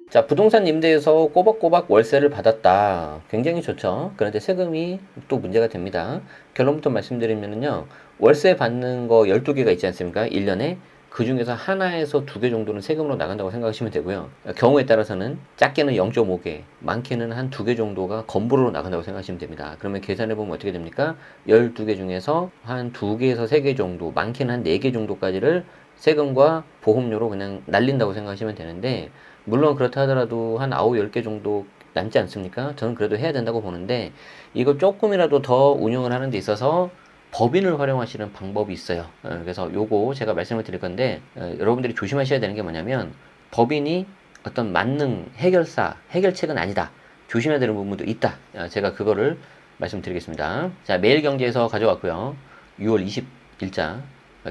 자, 부동산 임대에서 꼬박꼬박 월세를 받았다. 굉장히 좋죠. 그런데 세금이 또 문제가 됩니다. 결론부터 말씀드리면요. 월세 받는 거 12개가 있지 않습니까? 1년에. 그 중에서 하나에서 2개 정도는 세금으로 나간다고 생각하시면 되고요. 경우에 따라서는 작게는 0.5개, 많게는 한 2개 정도가 건보료로 나간다고 생각하시면 됩니다. 그러면 계산해보면 어떻게 됩니까? 12개 중에서 한 2개에서 3개 정도, 많게는 한 4개 정도까지를 세금과 보험료로 그냥 날린다고 생각하시면 되는데, 물론 그렇다 하더라도 한 9, 10개 정도 남지 않습니까? 저는 그래도 해야 된다고 보는데, 이거 조금이라도 더 운영을 하는 데 있어서 법인을 활용하시는 방법이 있어요. 그래서 요거 제가 말씀을 드릴 건데, 여러분들이 조심하셔야 되는 게 뭐냐면, 법인이 어떤 만능 해결사, 해결책은 아니다. 조심해야 되는 부분도 있다. 제가 그거를 말씀드리겠습니다. 자, 매일경제에서 가져왔고요. 6월 20일자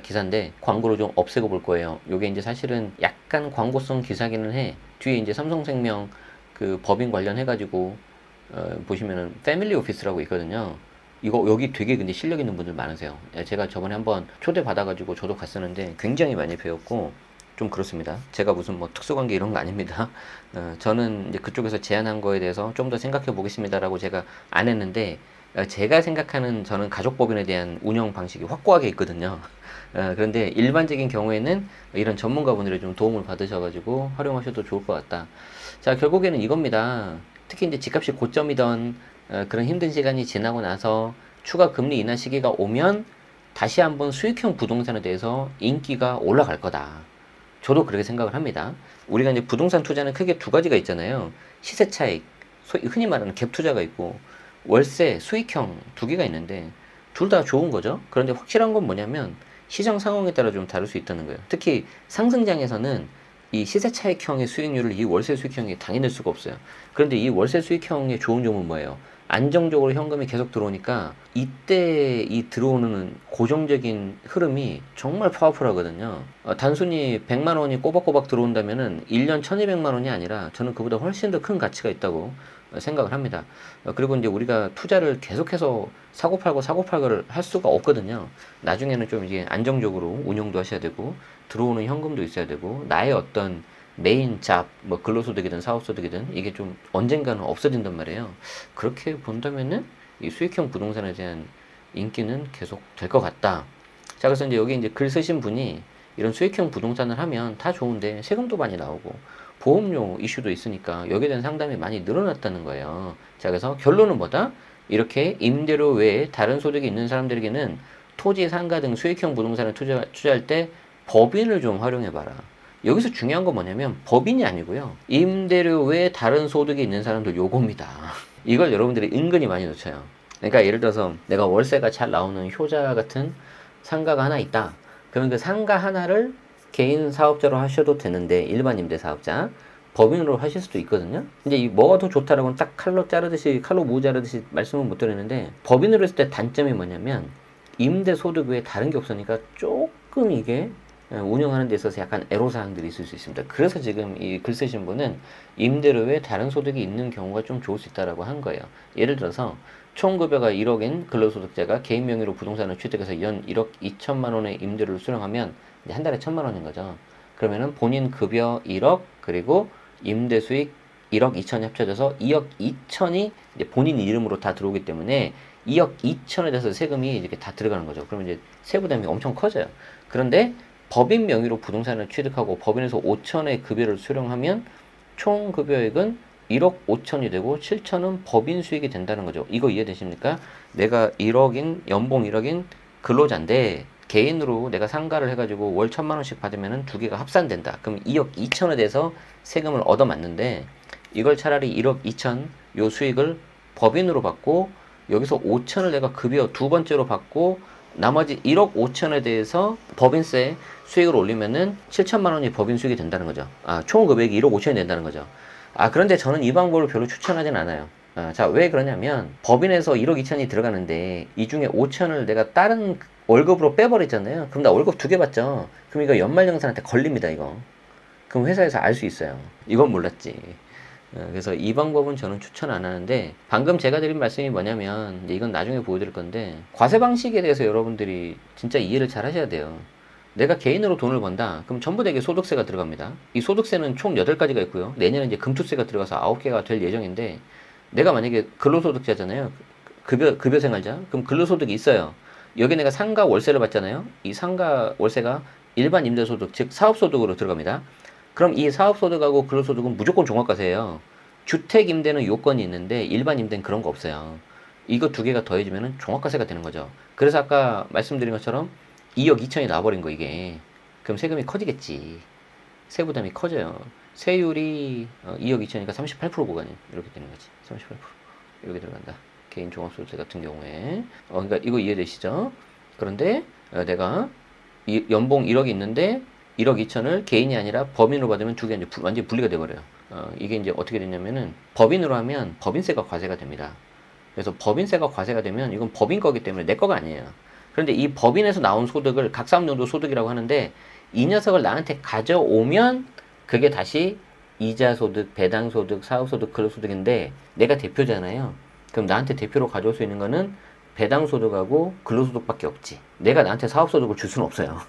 기사인데 광고를 좀 없애고 볼 거예요. 요게 이제 사실은 약간 광고성 기사기는 해. 뒤에 이제 삼성생명 그 법인 관련해가지고 보시면은 패밀리 오피스라고 있거든요. 이거 여기 되게 근데 실력 있는 분들 많으세요. 제가 저번에 한번 초대 받아가지고 저도 갔었는데 굉장히 많이 배웠고 좀 그렇습니다. 제가 무슨 뭐 특수관계 이런 거 아닙니다. 저는 이제 그쪽에서 제안한 거에 대해서 좀 더 생각해 보겠습니다라고 제가 안 했는데 제가 생각하는 저는 가족법인에 대한 운영 방식이 확고하게 있거든요. 그런데 일반적인 경우에는 이런 전문가분들의 좀 도움을 받으셔가지고 활용하셔도 좋을 것 같다. 자, 결국에는 이겁니다. 특히 이제 집값이 고점이던 그런 힘든 시간이 지나고 나서 추가 금리 인하 시기가 오면 다시 한번 수익형 부동산에 대해서 인기가 올라갈 거다. 저도 그렇게 생각을 합니다. 우리가 이제 부동산 투자는 크게 두 가지가 있잖아요. 시세 차익, 흔히 말하는 갭 투자가 있고 월세, 수익형 두 개가 있는데 둘 다 좋은 거죠. 그런데 확실한 건 뭐냐면 시장 상황에 따라 좀 다를 수 있다는 거예요. 특히 상승장에서는 이 시세 차익형의 수익률을 이 월세 수익형이 당해낼 수가 없어요. 그런데 이 월세 수익형의 좋은 점은 뭐예요? 안정적으로 현금이 계속 들어오니까 이때 이 들어오는 고정적인 흐름이 정말 파워풀하거든요. 단순히 100만 원이 꼬박꼬박 들어온다면은 1년 1200만 원이 아니라 저는 그보다 훨씬 더 큰 가치가 있다고 생각을 합니다. 그리고 이제 우리가 투자를 계속해서 사고팔고 사고팔고를 할 수가 없거든요. 나중에는 좀 이게 안정적으로 운영도 하셔야 되고 들어오는 현금도 있어야 되고 나의 어떤 메인 잡, 뭐 근로소득이든 사업소득이든 이게 좀 언젠가는 없어진단 말이에요. 그렇게 본다면은 이 수익형 부동산에 대한 인기는 계속 될 것 같다. 자, 그래서 이제 여기 이제 글 쓰신 분이 이런 수익형 부동산을 하면 다 좋은데 세금도 많이 나오고 보험료 이슈도 있으니까 여기에 대한 상담이 많이 늘어났다는 거예요. 자, 그래서 결론은 뭐다? 이렇게 임대료 외에 다른 소득이 있는 사람들에게는 토지, 상가 등 수익형 부동산을 투자할 때 법인을 좀 활용해봐라. 여기서 중요한 건 뭐냐면 법인이 아니고요. 임대료 외에 다른 소득이 있는 사람들 요겁니다. 이걸 여러분들이 은근히 많이 놓쳐요. 그러니까 예를 들어서 내가 월세가 잘 나오는 효자 같은 상가가 하나 있다. 그러면 그 상가 하나를 개인 사업자로 하셔도 되는데 일반 임대 사업자 법인으로 하실 수도 있거든요. 근데 이 뭐가 더 좋다라고는 딱 칼로 자르듯이 칼로 무 자르듯이 말씀을 못 드리는데 법인으로 했을 때 단점이 뭐냐면 임대 소득 외에 다른 게 없으니까 조금 이게 운영하는 데 있어서 약간 애로사항들이 있을 수 있습니다. 그래서 지금 이 글 쓰신 분은 임대료 외에 다른 소득이 있는 경우가 좀 좋을 수 있다라고 한 거예요. 예를 들어서 총급여가 1억인 근로소득자가 개인 명의로 부동산을 취득해서 연 1억 2천만 원의 임대료를 수령하면 이제 한 달에 1천만 원인 거죠. 그러면은 본인 급여 1억 그리고 임대 수익 1억 2천이 합쳐져서 2억 2천이 이제 본인 이름으로 다 들어오기 때문에 2억 2천에 대해서 세금이 이렇게 다 들어가는 거죠. 그러면 이제 세부담이 엄청 커져요. 그런데 법인 명의로 부동산을 취득하고 법인에서 5천의 급여를 수령하면 총 급여액은 1억 5천이 되고 7천은 법인 수익이 된다는 거죠. 이거 이해되십니까? 내가 1억인 연봉 1억인 근로자인데 개인으로 내가 상가를 해가지고 월 1천만 원씩 받으면 두 개가 합산된다. 그럼 2억 2천에 대해서 세금을 얻어맞는데 이걸 차라리 1억 2천 요 수익을 법인으로 받고 여기서 5천을 내가 급여 두 번째로 받고 나머지 1억 5천에 대해서 법인세 수익을 올리면은 7천만 원이 법인 수익이 된다는 거죠. 총 금액이 1억 5천이 된다는 거죠. 그런데 저는 이 방법을 별로 추천하진 않아요. 자, 왜 그러냐면 법인에서 1억 2천이 들어가는데 이 중에 5천을 내가 다른 월급으로 빼버리잖아요. 그럼 나 월급 2개 받죠. 그럼 이거 연말정산한테 걸립니다, 이거. 그럼 회사에서 알 수 있어요. 이건 몰랐지. 그래서 이 방법은 저는 추천 안 하는데 방금 제가 드린 말씀이 뭐냐면 이건 나중에 보여드릴 건데 과세 방식에 대해서 여러분들이 진짜 이해를 잘 하셔야 돼요. 내가 개인으로 돈을 번다. 그럼 전부 다 이게 소득세가 들어갑니다. 이 소득세는 총 8가지가 있고요. 내년에 이제 금투세가 들어가서 9개가 될 예정인데, 내가 만약에 근로소득자잖아요. 급여 생활자. 그럼 근로소득이 있어요. 여기 내가 상가 월세를 받잖아요. 이 상가 월세가 일반 임대소득, 즉 사업소득으로 들어갑니다. 그럼 이 사업소득하고 근로소득은 무조건 종합과세예요. 주택 임대는 요건이 있는데 일반 임대는 그런 거 없어요. 이거 두 개가 더해지면 종합과세가 되는 거죠. 그래서 아까 말씀드린 것처럼 2억 2천이 나와버린 거 이게. 그럼 세금이 커지겠지. 세부담이 커져요. 세율이 2억 2천이니까 38% 구간이 이렇게 되는 거지. 38% 이렇게 들어간다. 개인 종합소득세 같은 경우에 그러니까 이거 이해되시죠? 그런데 내가 연봉 1억이 있는데 1억 2천을 개인이 아니라 법인으로 받으면 두 개가 이제 완전히 분리가 돼버려요. 이게 이제 어떻게 되냐면은 법인으로 하면 법인세가 과세가 됩니다. 그래서 법인세가 과세가 되면 이건 법인 거기 때문에 내 거가 아니에요. 그런데 이 법인에서 나온 소득을 각사함용도 소득이라고 하는데, 이 녀석을 나한테 가져오면 그게 다시 이자소득, 배당소득, 사업소득, 근로소득인데 내가 대표잖아요. 그럼 나한테 대표로 가져올 수 있는 거는 배당소득하고 근로소득밖에 없지. 내가 나한테 사업소득을 줄 수는 없어요.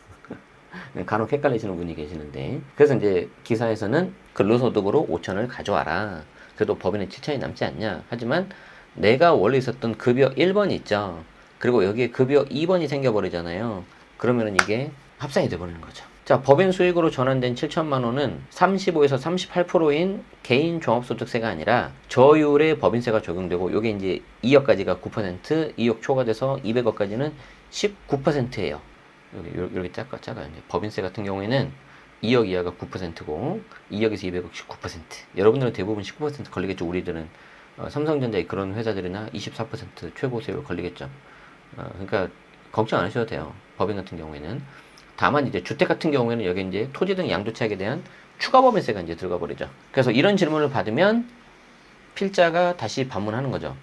간혹 헷갈리시는 분이 계시는데, 그래서 이제 기사에서는 근로소득으로 5천을 가져와라. 그래도 법인에 7천이 남지 않냐. 하지만 내가 원래 있었던 급여 1번이 있죠. 그리고 여기에 급여 2번이 생겨버리잖아요. 그러면은 이게 합산이 돼버리는 거죠. 자, 법인 수익으로 전환된 7천만 원은 35에서 38%인 개인 종합소득세가 아니라 저율의 법인세가 적용되고, 요게 이제 2억까지가 9%, 2억 초과돼서 200억까지는 19%예요. 이렇게 작아요. 법인세 같은 경우에는 2억 이하가 9%고 2억에서 200억 19%. 여러분들은 대부분 19% 걸리겠죠. 우리들은 삼성전자의 그런 회사들이나 24% 최고 세율 걸리겠죠. 그러니까 걱정 안 하셔도 돼요. 법인 같은 경우에는. 다만 이제 주택 같은 경우에는 여기 이제 토지 등 양도차익에 대한 추가 법인세가 이제 들어가 버리죠. 그래서 이런 질문을 받으면 필자가 다시 반문하는 거죠.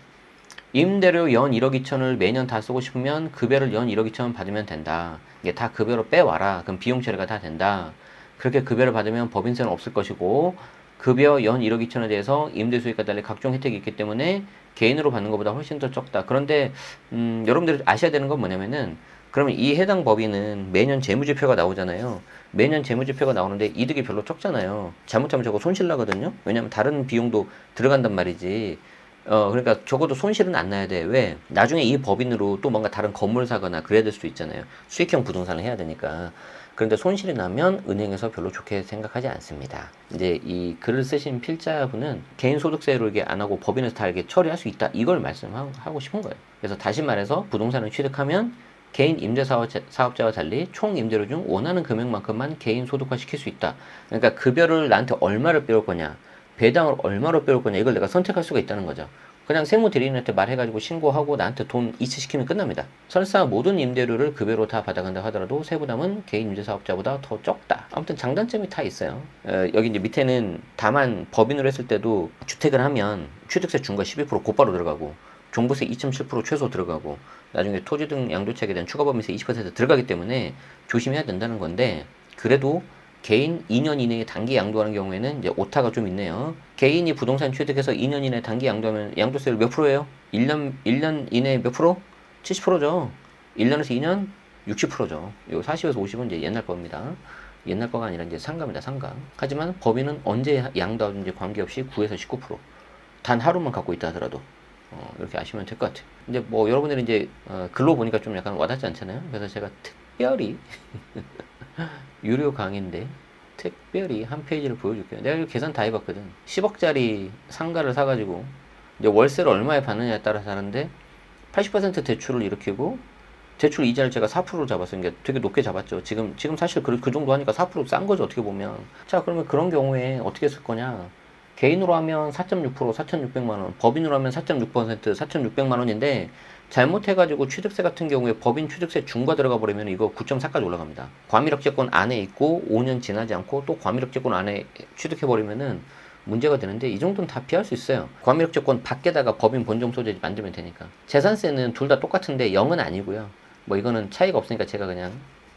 임대료 연 1억 2천을 매년 다 쓰고 싶으면 급여를 연 1억 2천 받으면 된다. 이게 다 급여로 빼와라. 그럼 비용 처리가 다 된다. 그렇게 급여를 받으면 법인세는 없을 것이고, 급여 연 1억 2천에 대해서 임대 수익과 달리 각종 혜택이 있기 때문에 개인으로 받는 것보다 훨씬 더 적다. 그런데 여러분들이 아셔야 되는 건 뭐냐면은, 그러면 이 해당 법인은 매년 재무제표가 나오잖아요. 매년 재무제표가 나오는데 이득이 별로 적잖아요. 잘못하면 저거 손실 나거든요. 왜냐면 다른 비용도 들어간단 말이지. 그러니까 적어도 손실은 안 나야 돼. 왜? 나중에 이 법인으로 또 뭔가 다른 건물 사거나 그래야 될 수도 있잖아요. 수익형 부동산을 해야 되니까. 그런데 손실이 나면 은행에서 별로 좋게 생각하지 않습니다. 이제 이 글을 쓰신 필자분은 개인 소득세로 이게 안 하고 법인에서 다 이렇게 처리할 수 있다. 이걸 말씀하고 싶은 거예요. 그래서 다시 말해서 부동산을 취득하면 개인 임대사업자와 달리 총 임대료 중 원하는 금액만큼만 개인 소득화 시킬 수 있다. 그러니까 급여를 나한테 얼마를 빼올 거냐, 배당을 얼마로 빼올 거냐, 이걸 내가 선택할 수가 있다는 거죠. 그냥 세무대리인한테 말해가지고 신고하고 나한테 돈 이체시키면 끝납니다. 설사 모든 임대료를 급여로 다 받아간다 하더라도 세부담은 개인 임대사업자보다 더 적다. 아무튼 장단점이 다 있어요. 여기 이제 밑에는 다만 법인으로 했을 때도 주택을 하면 취득세 중과 12% 곧바로 들어가고, 종부세 2.7% 최소 들어가고, 나중에 토지 등 양도차익에 대한 추가법인세 20% 들어가기 때문에 조심해야 된다는 건데, 그래도 개인 2년 이내에 단기 양도하는 경우에는 이제 오타가 좀 있네요. 개인이 부동산 취득해서 2년 이내에 단기 양도하면 양도세율 몇 프로예요? 1년 이내에 몇 프로? 70%죠. 1년에서 2년? 60%죠. 요 40에서 50은 이제 옛날 겁니다. 옛날 거가 아니라 이제 상가입니다, 상가. 하지만 법인은 언제 양도하든지 관계없이 9에서 19%. 단 하루만 갖고 있다 하더라도. 이렇게 아시면 될 것 같아요. 이제 뭐 여러분들이 이제 글로 보니까 좀 약간 와닿지 않잖아요. 그래서 제가 특별히 유료 강의인데 특별히 한 페이지를 보여줄게요. 내가 이거 계산 다 해봤거든. 10억짜리 상가를 사가지고 이제 월세를 얼마에 받느냐에 따라서 하는데 80% 대출을 일으키고, 대출 이자를 제가 4%로 잡았어요. 그러니까 되게 높게 잡았죠. 지금 사실 그 정도 하니까 4% 싼 거죠, 어떻게 보면. 자, 그러면 그런 경우에 어떻게 쓸 거냐? 개인으로 하면 4.6%, 4,600만 원, 법인으로 하면 4.6%, 4,600만 원인데 잘못해가지고 취득세 같은 경우에 법인 취득세 중과 들어가 버리면 이거 9.4까지 올라갑니다. 과밀억제권 안에 있고 5년 지나지 않고 또 과밀억제권 안에 취득해버리면은 문제가 되는데, 이 정도는 다 피할 수 있어요. 과밀억제권 밖에다가 법인 본점 소재 만들면 되니까. 재산세는 둘 다 똑같은데 0은 아니고요. 뭐 이거는 차이가 없으니까 제가 그냥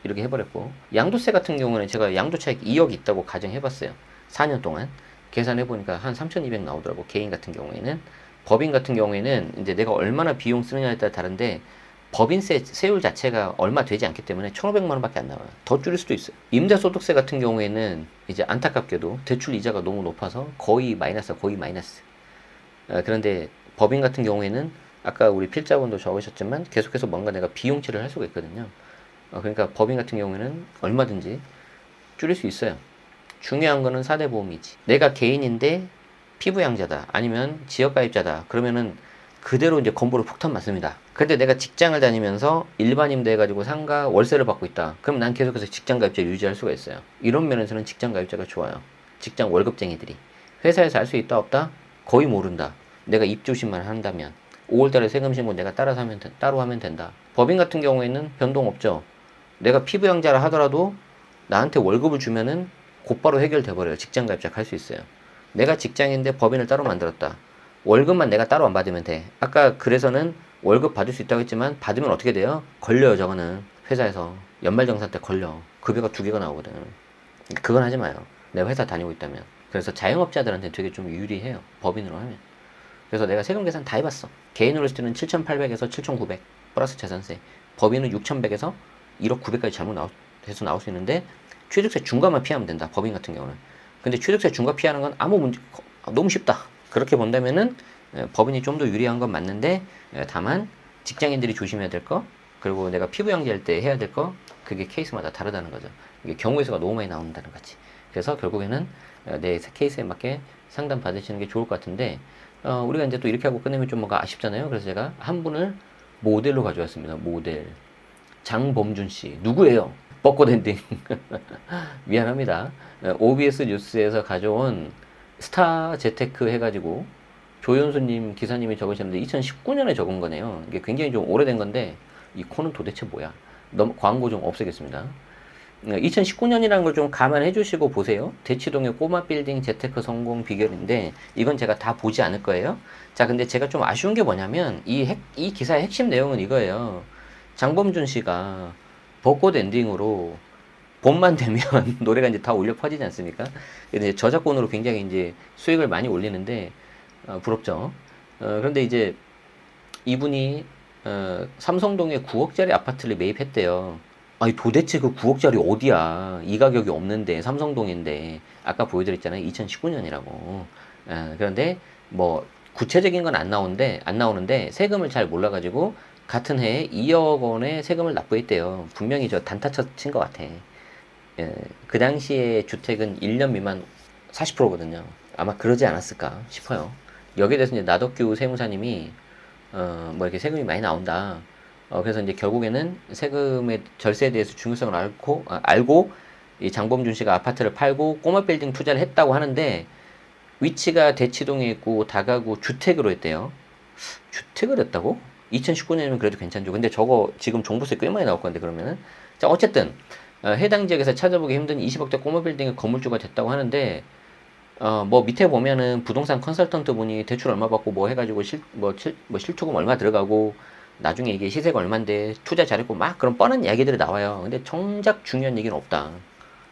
이렇게 해버렸고, 양도세 같은 경우는 제가 양도차익 2억 있다고 가정해봤어요. 4년 동안. 계산해보니까 한 3,200 나오더라고. 개인 같은 경우에는. 법인 같은 경우에는 이제 내가 얼마나 비용 쓰느냐에 따라 다른데, 법인세 세율 자체가 얼마 되지 않기 때문에 1,500만 원밖에 안 나와요. 더 줄일 수도 있어요. 임대소득세 같은 경우에는 이제 안타깝게도 대출 이자가 너무 높아서 거의 마이너스. 그런데 법인 같은 경우에는 아까 우리 필자분도 적으셨지만 계속해서 뭔가 내가 비용치를 할 수가 있거든요. 그러니까 법인 같은 경우에는 얼마든지 줄일 수 있어요. 중요한 거는 4대 보험이지. 내가 개인인데 피부양자다 아니면 지역가입자다 그러면은 그대로 이제 건보료 폭탄 맞습니다. 근데 내가 직장을 다니면서 일반임대 해가지고 상가 월세를 받고 있다. 그럼 난 계속해서 직장가입자 유지할 수가 있어요. 이런 면에서는 직장가입자가 좋아요. 직장 월급쟁이들이 회사에서 할 수 있다 없다 거의 모른다. 내가 입조심만 한다면 5월달에 세금 신고 내가 따로 하면 된다. 법인 같은 경우에는 변동 없죠. 내가 피부양자라 하더라도 나한테 월급을 주면은 곧바로 해결돼 버려요. 직장가입자 할 수 있어요. 내가 직장인데 법인을 따로 만들었다. 월급만 내가 따로 안 받으면 돼. 아까 그래서는 월급 받을 수 있다고 했지만 받으면 어떻게 돼요? 걸려요. 저거는 회사에서 연말정산 때 걸려. 급여가 2개가 나오거든. 그건 하지 마요. 내가 회사 다니고 있다면. 그래서 자영업자들한테 되게 좀 유리해요. 법인으로 하면. 그래서 내가 세금 계산 다 해봤어. 개인으로 했을 때는 7,800에서 7,900 플러스 재산세. 법인은 6,100에서 1억 900까지 해서 나올 수 있는데 취득세 중과만 피하면 된다. 법인 같은 경우는. 근데 취득세 중과 피하는 건 아무 문제 너무 쉽다. 그렇게 본다면은 법인이 좀 더 유리한 건 맞는데 다만 직장인들이 조심해야 될 거 그리고 내가 피부양자할 때 해야 될 거 그게 케이스마다 다르다는 거죠. 이게 경우의 수가 너무 많이 나온다는 거지. 그래서 결국에는 내 케이스에 맞게 상담 받으시는 게 좋을 것 같은데 우리가 이제 또 이렇게 하고 끝내면 좀 뭔가 아쉽잖아요. 그래서 제가 한 분을 모델로 가져왔습니다. 모델 장범준 씨 누구예요? 벚꽃 엔딩 미안합니다. OBS 뉴스에서 가져온 스타 재테크 해가지고 조연수님 기사님이 적으셨는데 2019년에 적은 거네요. 이게 굉장히 좀 오래된 건데 이 코는 도대체 뭐야? 너무 광고 좀 없애겠습니다. 2019년이라는 걸 좀 감안해 주시고 보세요. 대치동의 꼬마 빌딩 재테크 성공 비결인데 이건 제가 다 보지 않을 거예요. 자, 근데 제가 좀 아쉬운 게 뭐냐면 이 기사의 핵심 내용은 이거예요. 장범준 씨가 벚꽃 엔딩으로 봄만 되면 노래가 이제 다 울려 퍼지지 않습니까? 이제 저작권으로 굉장히 이제 수익을 많이 올리는데 부럽죠. 그런데 이제 이분이 삼성동에 9억짜리 아파트를 매입했대요. 아니 도대체 그 9억짜리 어디야? 이 가격이 없는데 삼성동인데 아까 보여드렸잖아요. 2019년이라고. 그런데 뭐 구체적인 건 안 나오는데 세금을 잘 몰라가지고 같은 해에 2억 원의 세금을 납부했대요. 분명히 저 단타 친 것 같아. 그 당시에 주택은 1년 미만 40%거든요. 아마 그러지 않았을까 싶어요. 여기에 대해서 이제 나덕규 세무사님이 뭐 이렇게 세금이 많이 나온다. 그래서 이제 결국에는 세금의 절세에 대해서 중요성을 알고 이 장범준 씨가 아파트를 팔고 꼬마 빌딩 투자를 했다고 하는데 위치가 대치동에 있고 다가구 주택으로 했대요. 주택을 했다고? 2019년이면 그래도 괜찮죠. 근데 저거 지금 종부세 꽤 많이 나올 건데 그러면은 자 어쨌든 해당 지역에서 찾아보기 힘든 20억대 꼬마 빌딩의 건물주가 됐다고 하는데 뭐 밑에 보면은 부동산 컨설턴트 분이 대출 얼마 받고 뭐 해가지고 실투금 얼마 들어가고 나중에 이게 시세가 얼만데 투자 잘했고 막 그런 뻔한 이야기들이 나와요. 근데 정작 중요한 얘기는 없다.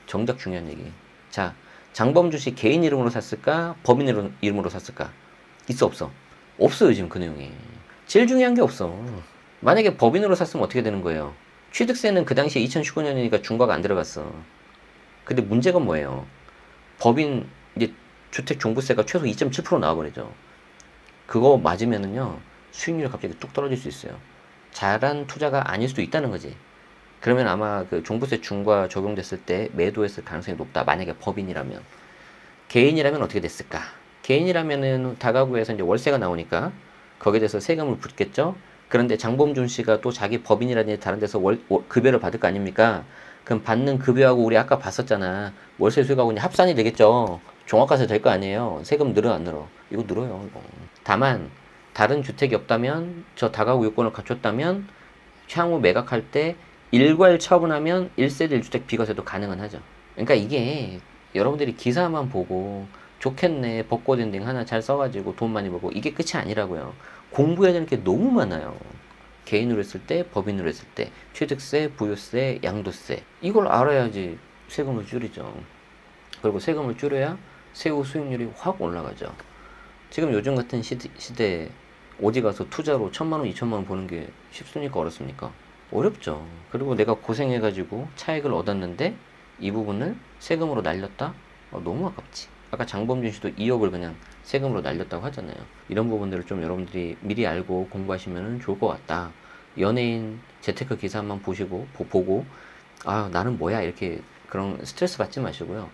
정작 중요한 얘기. 자, 장범준 씨 개인 이름으로 샀을까? 법인 이름으로 샀을까? 있어 없어? 없어요 지금 그 내용이. 제일 중요한 게 없어. 만약에 법인으로 샀으면 어떻게 되는 거예요? 취득세는 그 당시에 2019년이니까 중과가 안 들어갔어. 근데 문제가 뭐예요? 법인 이제 주택 종부세가 최소 2.7% 나와버리죠. 그거 맞으면은요 수익률이 갑자기 뚝 떨어질 수 있어요. 잘한 투자가 아닐 수도 있다는 거지. 그러면 아마 그 종부세 중과 적용됐을 때 매도했을 가능성이 높다. 만약에 법인이라면. 개인이라면 어떻게 됐을까? 개인이라면은 다가구에서 이제 월세가 나오니까 거기에 대해서 세금을 붙겠죠. 그런데 장범준 씨가 또 자기 법인이라든지 다른 데서 급여를 받을 거 아닙니까? 그럼 받는 급여하고 우리 아까 봤었잖아. 월세 수익하고 이제 합산이 되겠죠. 종합과세 될 거 아니에요. 세금 늘어 안 늘어? 이거 늘어요. 이거. 다만 다른 주택이 없다면 저 다가구 요건을 갖췄다면 향후 매각할 때 일괄 처분하면 1세대 1주택 비과세도 가능은 하죠. 그러니까 이게 여러분들이 기사만 보고 좋겠네 벚꽃 엔딩 하나 잘 써가지고 돈 많이 벌고 이게 끝이 아니라고요. 공부해야 되는 게 너무 많아요. 개인으로 했을 때, 법인으로 했을 때, 취득세, 부유세, 양도세 이걸 알아야지 세금을 줄이죠. 그리고 세금을 줄여야 세후 수익률이 확 올라가죠. 지금 요즘 같은 시대에 어디 가서 투자로 1,000만 원, 2,000만 원 버는 게 쉽습니까? 어렵습니까? 어렵죠. 그리고 내가 고생해가지고 차익을 얻었는데 이 부분을 세금으로 날렸다? 너무 아깝지. 아까 장범준 씨도 2억을 그냥 세금으로 날렸다고 하잖아요. 이런 부분들을 좀 여러분들이 미리 알고 공부하시면 좋을 것 같다. 연예인 재테크 기사만 보고, 아, 나는 뭐야? 이렇게 그런 스트레스 받지 마시고요.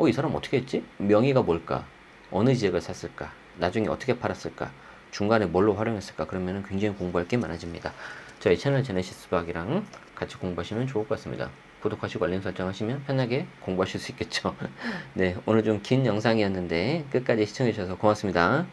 이 사람 어떻게 했지? 명의가 뭘까? 어느 지역을 샀을까? 나중에 어떻게 팔았을까? 중간에 뭘로 활용했을까? 그러면 굉장히 공부할 게 많아집니다. 저희 채널 제네시스 박이랑 같이 공부하시면 좋을 것 같습니다. 구독하시고 알림 설정하시면 편하게 공부하실 수 있겠죠. 네, 오늘 좀 긴 영상이었는데 끝까지 시청해주셔서 고맙습니다.